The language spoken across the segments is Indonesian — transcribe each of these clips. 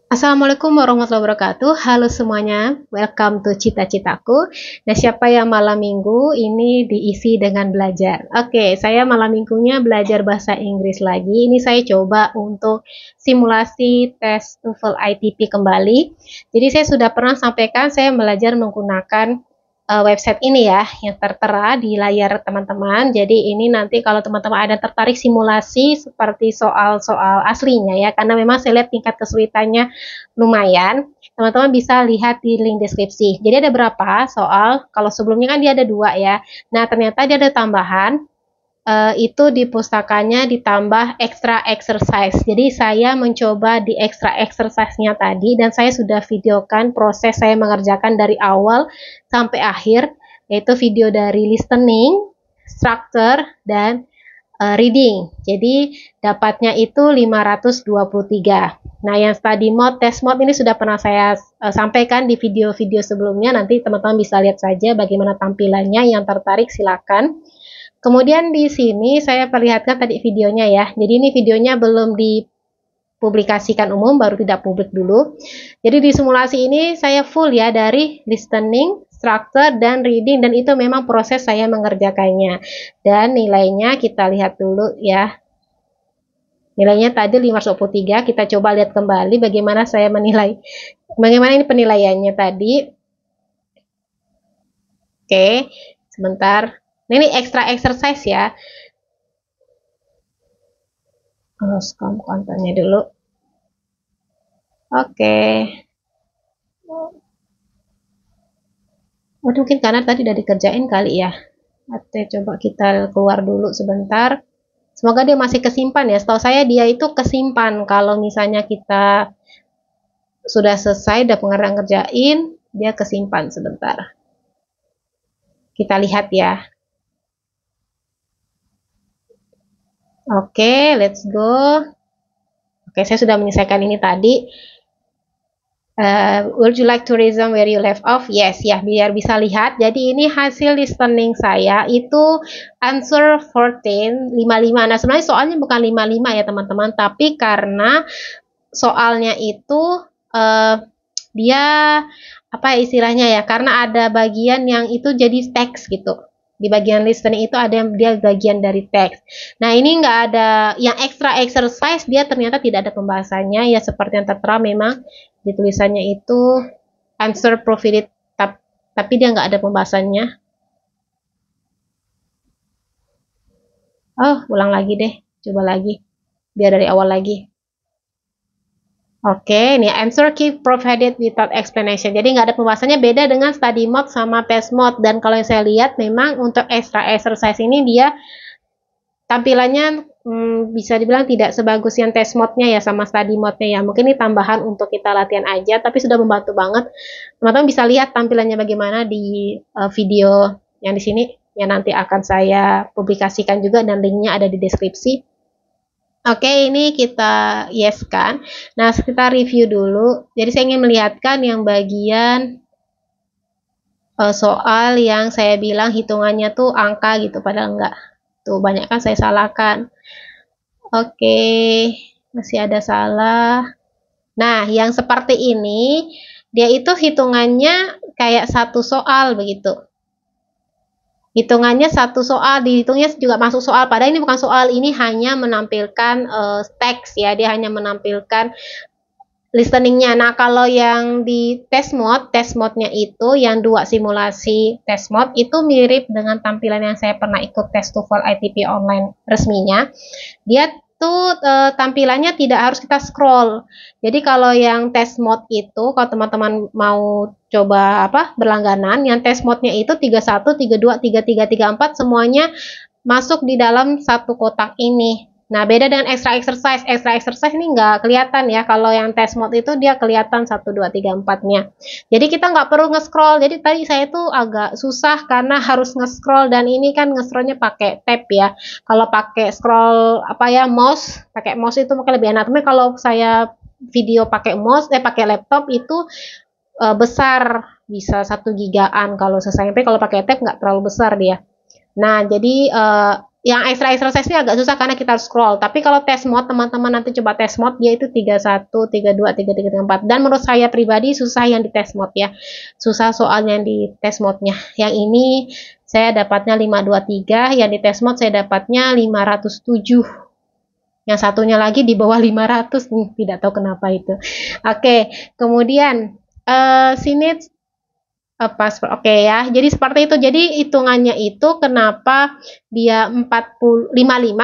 Assalamualaikum warahmatullahi wabarakatuh. Halo semuanya, welcome to Cita-Citaku. Nah, siapa yang malam minggu ini diisi dengan belajar? Oke, saya malam minggunya belajar bahasa Inggris lagi. Ini saya coba untuk simulasi tes TOEFL ITP kembali. Jadi saya sudah pernah sampaikan saya belajar menggunakan website ini ya, yang tertera di layar teman-teman. Jadi ini nanti kalau teman-teman ada tertarik simulasi seperti soal-soal aslinya ya, karena memang saya lihat tingkat kesulitannya lumayan. Teman-teman bisa lihat di link deskripsi. Jadi ada berapa soal? Kalau sebelumnya kan dia ada 2 ya. Nah, ternyata dia ada tambahan. Itu di pustakanya ditambah extra exercise. Jadi saya mencoba di extra exercise-nya tadi dan saya sudah videokan proses saya mengerjakan dari awal sampai akhir, yaitu video dari listening, structure, dan reading. Jadi dapatnya itu 523. Nah, yang study mode, test mode ini sudah pernah saya sampaikan di video-video sebelumnya. Nanti teman-teman bisa lihat saja bagaimana tampilannya. Yang tertarik silakan. Kemudian di sini saya perlihatkan tadi videonya ya. Jadi ini videonya belum dipublikasikan umum, baru tidak publik dulu. Jadi di simulasi ini saya full ya dari listening, structure, dan reading, dan itu memang proses saya mengerjakannya. Dan nilainya kita lihat dulu ya. Nilainya tadi 523, kita coba lihat kembali bagaimana saya menilai. Bagaimana ini penilaiannya tadi. Oke, sebentar. Nah, ini extra exercise ya. Scan kontennya dulu. Oke. Waduh, mungkin karena tadi udah dikerjain kali ya. Oke, coba kita keluar dulu sebentar. Semoga dia masih kesimpan ya. Setahu saya dia itu kesimpan kalau misalnya kita sudah selesai, udah pengerjaan ngerjain, dia kesimpan sebentar. Kita lihat ya. Oke, let's go. Oke, saya sudah menyelesaikan ini tadi. Would you like to resume where you left off? Yes, ya, biar bisa lihat. Jadi ini hasil listening saya itu answer 14, 55. Nah, sebenarnya soalnya bukan 55 ya teman-teman, tapi karena soalnya itu dia apa istilahnya ya, karena ada bagian yang itu jadi teks gitu. Di bagian listening itu ada yang dia bagian dari teks. Nah, ini nggak ada yang extra exercise, dia ternyata tidak ada pembahasannya ya, seperti yang tertera memang di tulisannya itu answer provided, tapi dia nggak ada pembahasannya. Oh, ulang lagi deh, coba lagi biar dari awal lagi. Oke, ini answer key provided without explanation. Jadi nggak ada pembahasannya, beda dengan study mode sama test mode. Dan kalau yang saya lihat memang untuk extra exercise ini dia tampilannya bisa dibilang tidak sebagus yang test mode-nya ya sama study mode-nya ya. Mungkin ini tambahan untuk kita latihan aja, tapi sudah membantu banget. Teman-teman bisa lihat tampilannya bagaimana di video yang di sini, yang nanti akan saya publikasikan juga dan linknya ada di deskripsi. Oke, ini kita yes kan. Nah, kita review dulu. Jadi saya ingin melihatkan yang bagian soal yang saya bilang hitungannya tuh angka gitu, padahal enggak. Tuh, banyak kan saya salahkan. Oke, masih ada salah. Nah, yang seperti ini, dia itu hitungannya kayak satu soal begitu. Hitungannya satu soal, dihitungnya juga masuk soal, padahal ini bukan soal, ini hanya menampilkan teks ya, dia hanya menampilkan listeningnya. Nah, kalau yang di test mode-nya itu yang 2 simulasi test mode itu mirip dengan tampilan yang saya pernah ikut tes TOEFL ITP online resminya. Dia tuh tampilannya tidak harus kita scroll. Jadi kalau yang test mode itu, kalau teman-teman mau coba berlangganan, yang test mode-nya itu 31, 32, 33, 34 semuanya masuk di dalam satu kotak ini. Nah, beda dengan extra exercise. Extra exercise ini nggak kelihatan ya. Kalau yang test mode itu dia kelihatan 1, 2, 3, 4-nya. Jadi kita nggak perlu nge-scroll. Jadi tadi saya tuh agak susah karena harus nge-scroll, dan ini kan nge-scrollnya pakai tab ya. Kalau pakai scroll mouse, pakai mouse itu mungkin lebih enak. Tapi kalau saya video pakai mouse, pakai laptop itu besar, bisa 1 gigaan kalau selesai. Tapi kalau pakai tab nggak terlalu besar dia. Nah, jadi yang extra exercise ini agak susah karena kita harus scroll. Tapi kalau test mode, teman-teman nanti coba test mode, dia itu 31, 32, 33, 34. Dan menurut saya pribadi susah yang di test mode ya. Susah soalnya yang di test mode-nya. Yang ini saya dapatnya 523, yang di test mode saya dapatnya 507. Yang satunya lagi di bawah 500, tidak tahu kenapa itu. Oke, kemudian sini oke ya. Jadi seperti itu. Jadi hitungannya itu kenapa dia 55,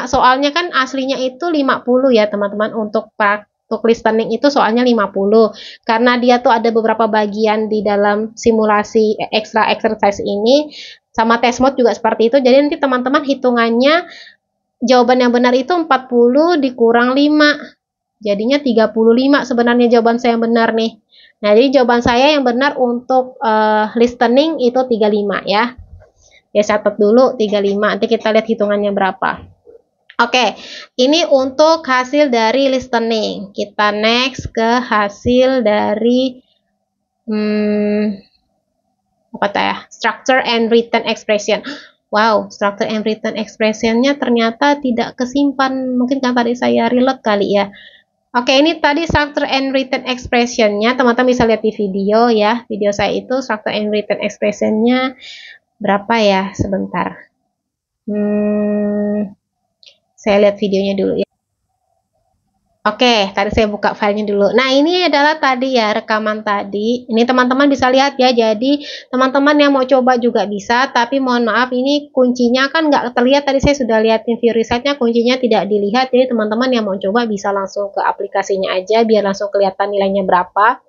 soalnya kan aslinya itu 50 ya, teman-teman. Untuk listening itu soalnya 50. Karena dia tuh ada beberapa bagian di dalam simulasi extra exercise ini sama test mode juga seperti itu. Jadi nanti teman-teman hitungannya jawaban yang benar itu 40 dikurang 5. Jadinya 35 sebenarnya jawaban saya yang benar nih. Nah, jadi jawaban saya yang benar untuk listening itu 35 ya. Ya, catat dulu 35. Nanti kita lihat hitungannya berapa. Oke, ini untuk hasil dari listening. Kita next ke hasil dari apa ya? Structure and written expression. Wow, structure and written expression-nya ternyata tidak kesimpan. Mungkin kan tadi saya relate kali ya. Oke, ini tadi structure and written expression-nya, teman-teman bisa lihat di video ya. Video saya itu structure and written expression-nya berapa ya? Sebentar. Saya lihat videonya dulu ya. Oke, tadi saya buka filenya dulu. Nah, ini adalah tadi ya rekaman tadi. Ini teman-teman bisa lihat ya. Jadi teman-teman yang mau coba juga bisa. Tapi mohon maaf, ini kuncinya kan nggak terlihat. Tadi saya sudah lihatin view reset-nya, kuncinya tidak dilihat. Jadi teman-teman yang mau coba bisa langsung ke aplikasinya aja, biar langsung kelihatan nilainya berapa.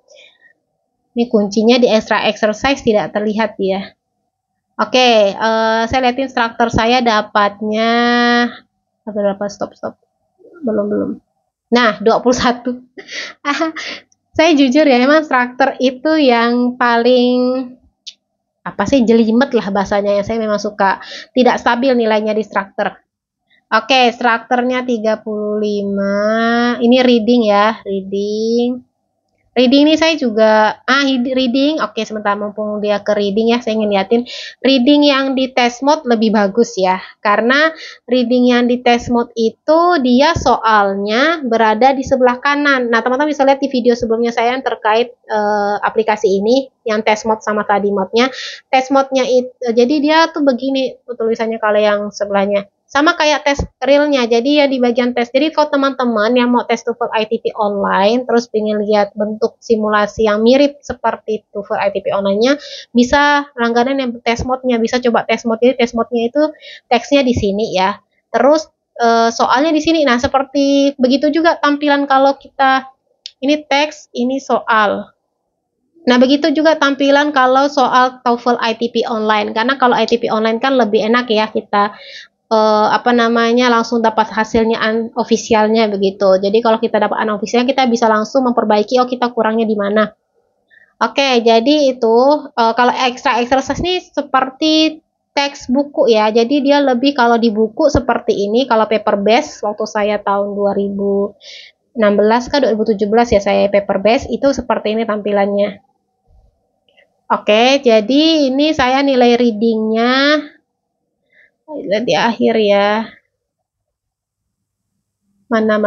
Ini kuncinya di extra exercise tidak terlihat ya. Oke, saya lihatin struktur saya dapatnya berapa? Stop. Belum. Nah, 21. Saya jujur ya, memang struktur itu yang paling apa sih, jelimet lah bahasanya ya. Saya memang suka tidak stabil nilainya di struktur. Oke, strukturnya 35. Ini reading ya, reading ini saya juga reading. Oke, sebentar, mumpung dia ke reading ya, saya ingin liatin reading yang di test mode lebih bagus ya, karena reading yang di test mode itu dia soalnya berada di sebelah kanan. Nah, teman-teman bisa lihat di video sebelumnya saya yang terkait aplikasi ini yang test mode sama study mode-nya. Test mode-nya itu jadi dia tuh begini tulisannya kalau yang sebelahnya. Sama kayak tes realnya, jadi ya di bagian tes. Jadi kalau teman-teman yang mau tes TOEFL ITP online, terus pengen lihat bentuk simulasi yang mirip seperti TOEFL ITP online-nya, bisa langganan yang tes mode-nya, bisa coba tes mode. Jadi tes mode-nya itu teksnya di sini ya. Terus soalnya di sini. Nah, seperti begitu juga tampilan kalau kita ini teks, ini soal. Nah, begitu juga tampilan kalau soal TOEFL ITP online. Karena kalau ITP online kan lebih enak ya, kita langsung dapat hasilnya unofficialnya begitu. Jadi kalau kita dapat unofficialnya, kita bisa langsung memperbaiki, kita kurangnya di mana. Oke, jadi itu kalau extra exercise ini seperti teks buku ya. Jadi dia lebih kalau di buku seperti ini. Kalau paper base waktu saya tahun 2016 ke 2017 ya, saya paper base itu seperti ini tampilannya. Oke, jadi ini saya nilai readingnya lihat di akhir ya. Mana.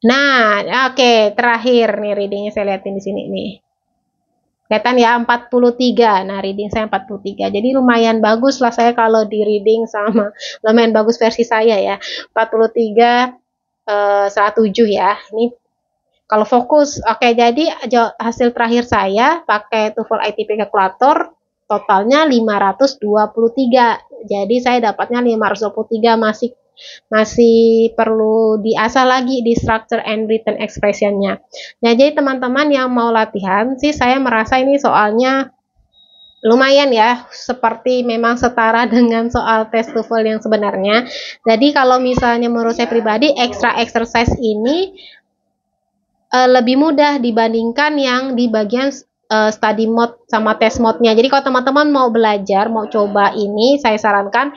Nah, oke, terakhir nih readingnya saya lihatin di sini nih. Kelihatan ya 43. Nah, reading saya 43. Jadi lumayan bagus lah saya kalau di reading, sama lumayan bagus versi saya ya. 43 107 ya. Ini kalau fokus. Oke, jadi hasil terakhir saya pakai TOEFL ITP Calculator totalnya 523. Jadi saya dapatnya 523, masih perlu diasah lagi di structure and written expression-nya. Nah, jadi teman-teman yang mau latihan sih, saya merasa ini soalnya lumayan ya, seperti memang setara dengan soal tes TOEFL yang sebenarnya. Jadi kalau misalnya menurut saya pribadi, extra exercise ini lebih mudah dibandingkan yang di bagian study mode sama test mode-nya. Jadi kalau teman-teman mau belajar, mau coba ini, saya sarankan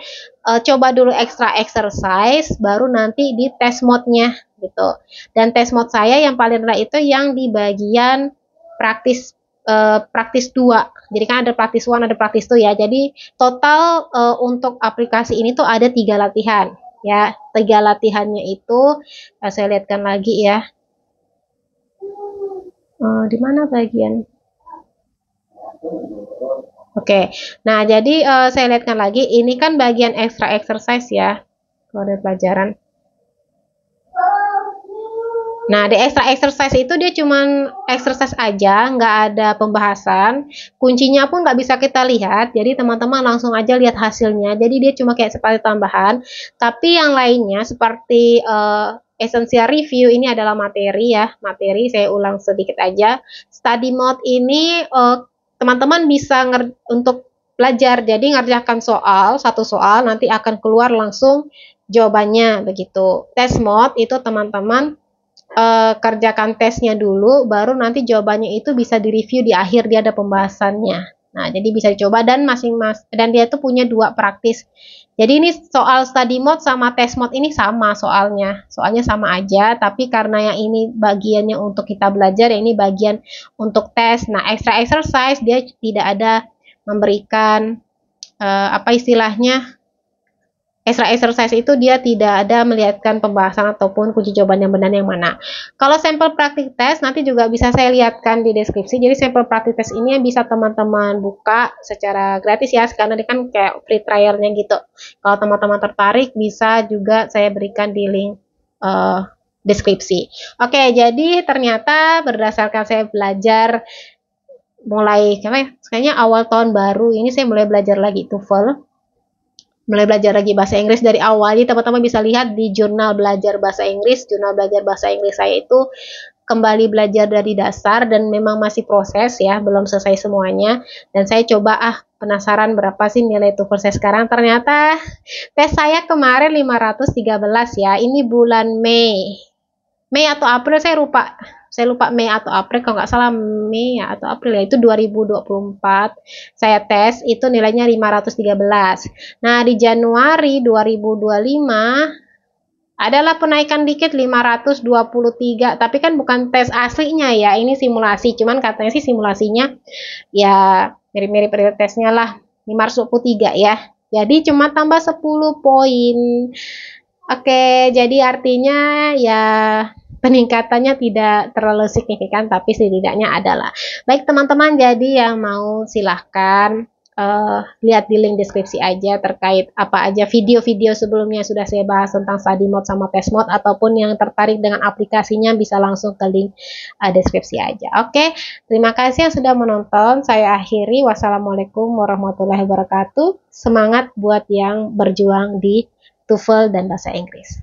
coba dulu extra exercise, baru nanti di test mode-nya gitu. Dan test mode saya yang paling rendah itu yang di bagian praktis praktis 2. Jadi kan ada praktis 1, ada praktis 2 ya. Jadi total untuk aplikasi ini tuh ada 3 latihan ya. 3 latihannya itu saya lihatkan lagi ya. Di mana bagian? Oke. Nah, jadi saya lihatkan lagi, ini kan bagian extra exercise ya. Kalau ada pelajaran. Nah, di extra exercise itu dia cuman exercise aja, nggak ada pembahasan. Kuncinya pun nggak bisa kita lihat, jadi teman-teman langsung aja lihat hasilnya. Jadi dia cuma kayak seperti tambahan. Tapi yang lainnya seperti essential review ini adalah materi ya, materi. Saya ulang sedikit aja. Study mode ini teman-teman bisa untuk belajar. Jadi ngerjakan satu soal, nanti akan keluar langsung jawabannya begitu. Test mode itu teman-teman kerjakan tesnya dulu, baru nanti jawabannya itu bisa direview di akhir, dia ada pembahasannya. Nah, jadi bisa dicoba dan dan dia tuh punya 2 praktis. Jadi ini soal study mode sama test mode ini sama soalnya sama aja, tapi karena yang ini bagiannya untuk kita belajar, yang ini bagian untuk tes. Nah, extra exercise dia tidak ada memberikan apa istilahnya, extra exercise itu dia tidak ada melihatkan pembahasan ataupun kunci jawaban yang benar yang mana. Kalau sampel praktik tes nanti juga bisa saya lihatkan di deskripsi. Jadi sampel praktik tes ini yang bisa teman-teman buka secara gratis ya, karena ini kan kayak free trialnya gitu. Kalau teman-teman tertarik bisa juga saya berikan di link deskripsi. Oke, jadi ternyata berdasarkan saya belajar mulai kayaknya awal tahun baru ini saya mulai belajar lagi TOEFL. Mulai belajar lagi bahasa Inggris dari awal. Jadi teman-teman bisa lihat di jurnal belajar bahasa Inggris. Jurnal belajar bahasa Inggris saya itu kembali belajar dari dasar dan memang masih proses ya, belum selesai semuanya. Dan saya coba penasaran berapa sih nilai TOEFL saya sekarang. Ternyata tes saya kemarin 513 ya. Ini bulan Mei. Mei atau April saya lupa. Saya lupa Mei atau April, kalau nggak salah Mei ya, atau April ya, itu 2024 saya tes, itu nilainya 513. Nah, di Januari 2025 adalah penaikan dikit 523, tapi kan bukan tes aslinya ya, ini simulasi, cuman katanya sih simulasinya ya mirip-mirip real tesnya lah, 523 ya, jadi cuma tambah 10 poin. Oke, jadi artinya ya peningkatannya tidak terlalu signifikan, tapi setidaknya adalah. Baik teman-teman, jadi yang mau silahkan lihat di link deskripsi aja terkait apa aja video-video sebelumnya sudah saya bahas tentang study mode sama test mode, ataupun yang tertarik dengan aplikasinya bisa langsung ke link deskripsi aja. Oke, terima kasih yang sudah menonton. Saya akhiri. Wassalamualaikum warahmatullahi wabarakatuh. Semangat buat yang berjuang di TOEFL dan bahasa Inggris.